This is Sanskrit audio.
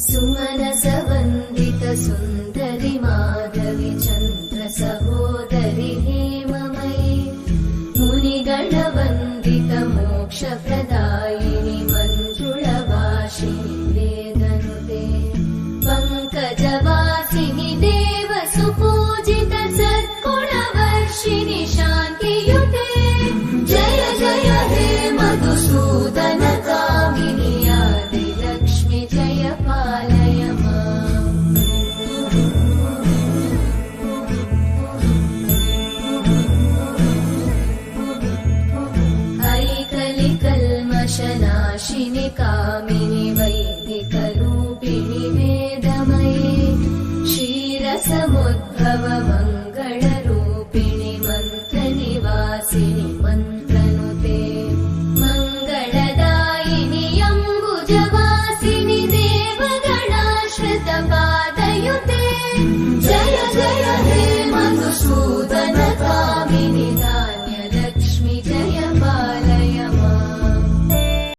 सुमनसवन्दित सुन्दरि माधवि चन्द्र सहोदरि हेममयि मुनिगणवन्दित मोक्षप्रदायिनि मञ्जुळवासिनि वेदनुते पङ्कजवासिनि देव सुपूजित सद्गुणवर्षिणि शान्तियुते जय जय हे मधुसूदन कामिनि आदिलक्ष्मि जय पालय माम् ऐकलिकल्मषनाशिनि कामिनि वैदिकरूपिणि वेदमये क्षीरसमुद्भव मङ्गलरूपिणि मन्त्रनिवासिनि मन्त्रनुते मङ्गलदायिनि अम्बुजवासिनि देवगणाश्रितपादयुते